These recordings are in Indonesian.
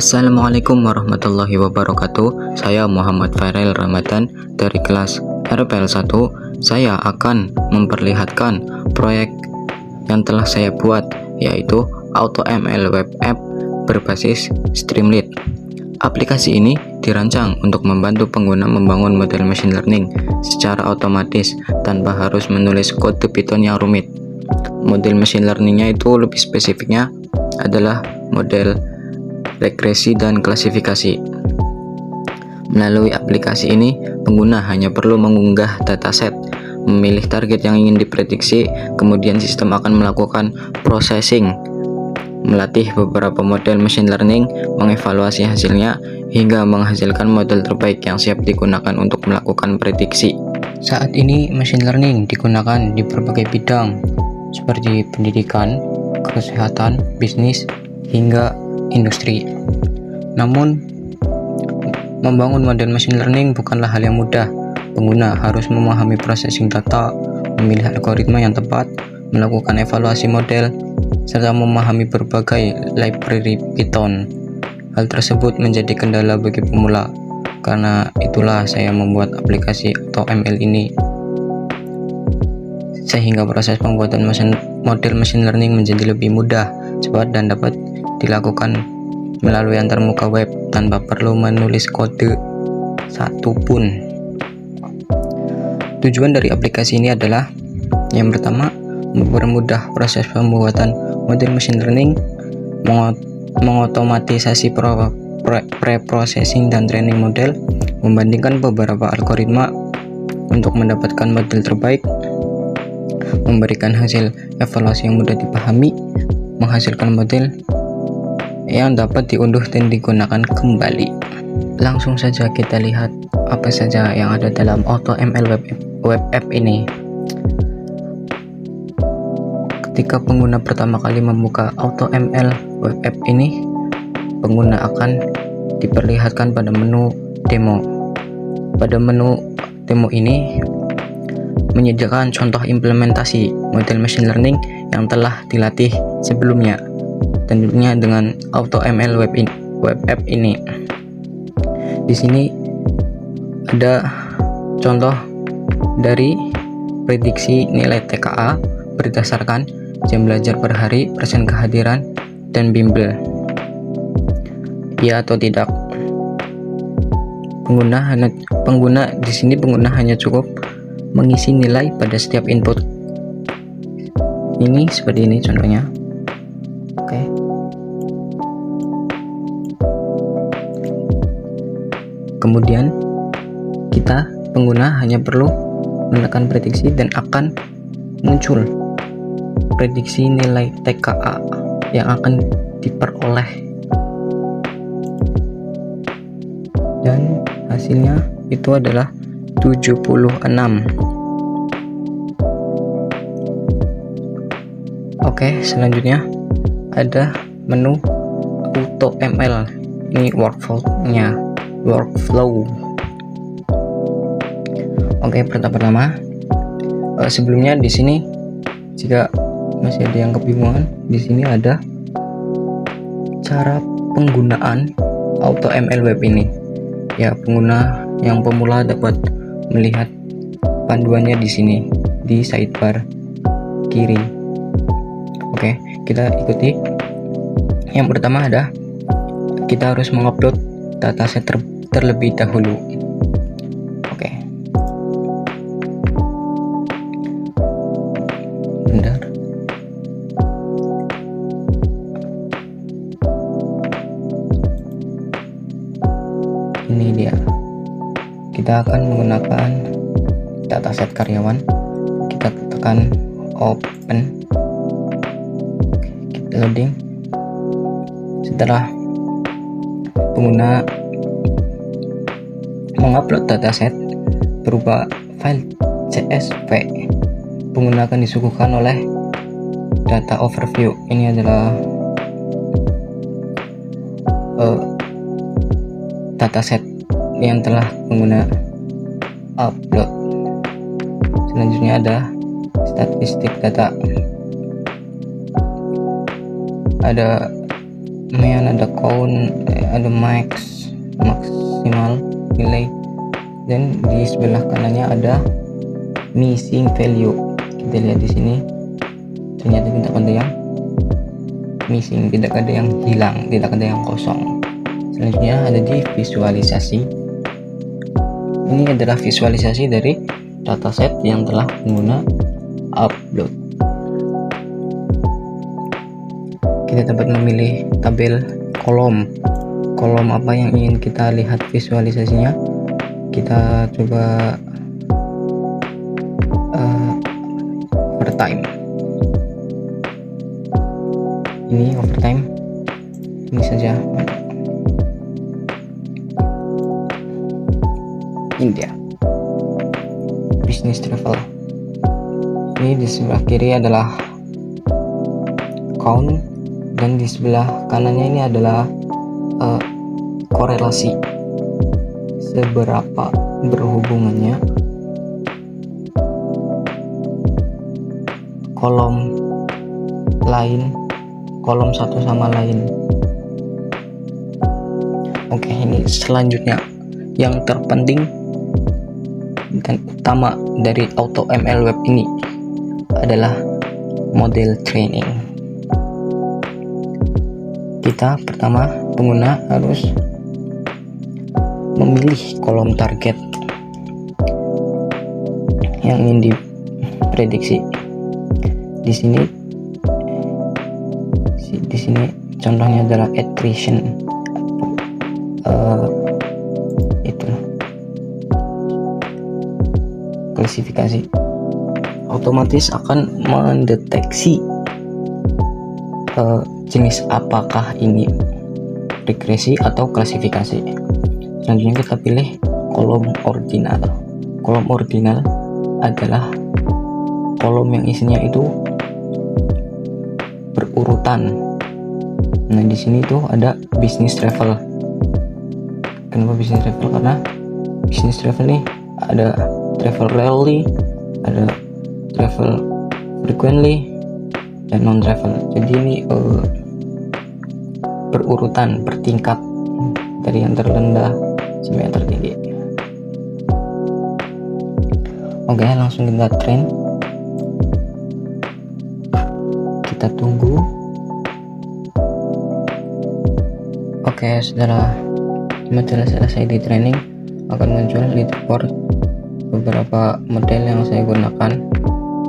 Assalamualaikum warahmatullahi wabarakatuh. Saya Muhammad Fairel Ramadan dari kelas RPL 1. Saya akan memperlihatkan proyek yang telah saya buat, yaitu AutoML Web App berbasis Streamlit. Aplikasi ini dirancang untuk membantu pengguna membangun model machine learning secara otomatis tanpa harus menulis kode Python yang rumit. Model machine learningnya itu lebih spesifiknya adalah model regresi dan klasifikasi. Melalui aplikasi ini, pengguna hanya perlu mengunggah dataset, memilih target yang ingin diprediksi, kemudian sistem akan melakukan processing, melatih beberapa model machine learning, mengevaluasi hasilnya, hingga menghasilkan model terbaik yang siap digunakan untuk melakukan prediksi. Saat ini, machine learning digunakan di berbagai bidang, seperti pendidikan, kesehatan, bisnis, hingga industri. Namun, membangun model machine learning bukanlah hal yang mudah. Pengguna harus memahami processing data, memilih algoritma yang tepat, melakukan evaluasi model, serta memahami berbagai library Python. Hal tersebut menjadi kendala bagi pemula. Karena itulah saya membuat aplikasi AutoML ini, sehingga proses pembuatan model machine learning menjadi lebih mudah, cepat, dan dapat dilakukan melalui antarmuka web tanpa perlu menulis kode satupun. Tujuan dari aplikasi ini adalah yang pertama, mempermudah proses pembuatan model machine learning, mengotomatisasi pre-processing dan training model, membandingkan beberapa algoritma untuk mendapatkan model terbaik, memberikan hasil evaluasi yang mudah dipahami, menghasilkan model yang dapat diunduh dan digunakan kembali. Langsung saja kita lihat apa saja yang ada dalam AutoML Web App ini. Ketika pengguna pertama kali membuka AutoML Web App ini, pengguna akan diperlihatkan pada menu demo. Pada menu demo ini menyediakan contoh implementasi model machine learning yang telah dilatih sebelumnya, tentunya dengan AutoML Web App ini. Di sini ada contoh dari prediksi nilai TKA berdasarkan jam belajar per hari, persen kehadiran, dan bimbel. Ya atau tidak. Pengguna di sini hanya cukup mengisi nilai pada setiap input. Ini seperti ini contohnya. Oke. Kemudian pengguna hanya perlu menekan prediksi dan akan muncul prediksi nilai TKA yang akan diperoleh, dan hasilnya itu adalah 76. Oke, selanjutnya ada menu AutoML. Ini workflow. Oke, pertama, sebelumnya di sini jika masih ada yang kebingungan, di sini ada cara penggunaan AutoML Web ini. Ya, pengguna yang pemula dapat melihat panduannya di sini di sidebar kiri. Oke, kita ikuti. Yang pertama ada kita harus mengupload dataset terlebih dahulu. Oke. Bentar. Ini dia. Kita akan menggunakan dataset karyawan. Kita tekan open. Kita loading. Setelah pengguna mengupload dataset berupa file CSV, pengguna akan disuguhkan oleh data overview. Ini adalah dataset yang telah pengguna upload. Selanjutnya ada statistik data, ada count, ada maksimal nilai, dan di sebelah kanannya ada missing value. Kita lihat di sini ternyata tidak ada yang missing, tidak ada yang hilang, tidak ada yang kosong. Selanjutnya ada di visualisasi. Ini adalah visualisasi dari dataset yang telah pengguna upload. Kita dapat memilih tabel kolom apa yang ingin kita lihat visualisasinya. Kita coba overtime. Ini overtime, ini saja. India business travel. Ini di sebelah kiri adalah count, dan di sebelah kanannya ini adalah korelasi, seberapa berhubungannya kolom satu sama lain. Oke, ini selanjutnya yang terpenting dan utama dari AutoML Web ini adalah model training. Kita pertama, pengguna harus memilih kolom target yang ingin diprediksi. Di sini contohnya adalah attrition, itu klasifikasi. Otomatis akan mendeteksi jenis apakah ini regresi atau klasifikasi. Selanjutnya kita pilih kolom ordinal. Kolom ordinal adalah kolom yang isinya itu berurutan. Nah, di sini tuh ada business travel. Kenapa business travel? Karena business travel nih ada travel rarely, ada travel frequently, dan non travel. Jadi ini berurutan, bertingkat dari yang terendah sampai yang tertinggi. Oke, langsung kita train. Kita tunggu. Oke, setelah model selesai di training, akan muncul leaderboard beberapa model yang saya gunakan,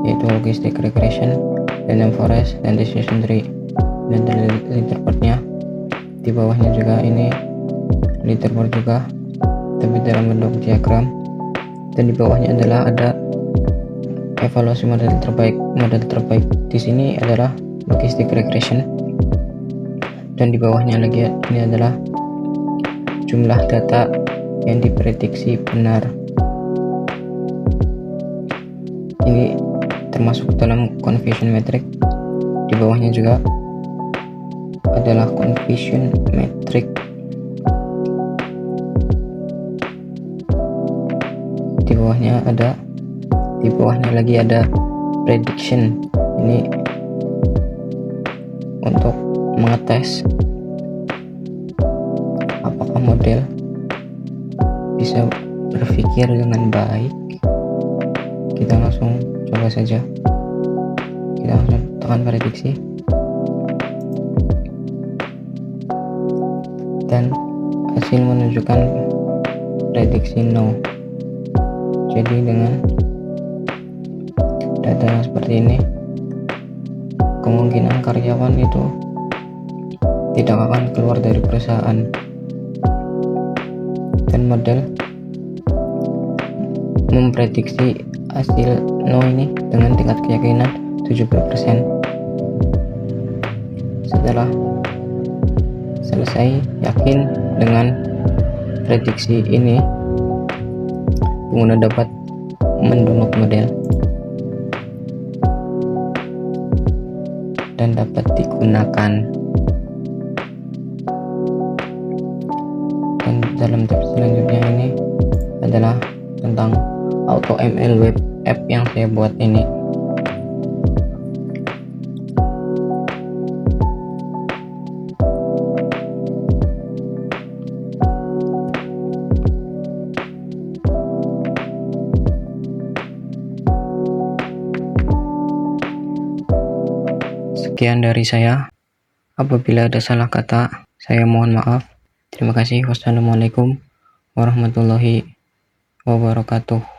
yaitu logistic regression, random forest, dan decision tree. Dan dari leaderboardnya, di bawahnya juga ini leaderboard juga, tapi dalam bentuk diagram. Dan di bawahnya adalah ada evaluasi model terbaik. Model terbaik di sini adalah logistic regression, dan di bawahnya lagi ini adalah jumlah data yang diprediksi benar. Ini termasuk dalam confusion metric. Di bawahnya juga adalah confusion metric. Di bawahnya lagi ada prediction. Ini untuk mengetes apakah model bisa berpikir dengan baik. Kita langsung coba saja. Kita langsung tekan prediksi, dan hasil menunjukkan prediksi no. Jadi dengan data yang seperti ini, kemungkinan karyawan itu tidak akan keluar dari perusahaan. Dan model memprediksi hasil no ini dengan tingkat keyakinan 70%. Setelah selesai yakin dengan prediksi ini, pengguna dapat mendownload model dan dapat digunakan. Dan dalam tips selanjutnya ini adalah tentang AutoML Web App yang saya buat ini. Sekian dari saya. Apabila ada salah kata, saya mohon maaf. Terima kasih. Wassalamualaikum warahmatullahi wabarakatuh.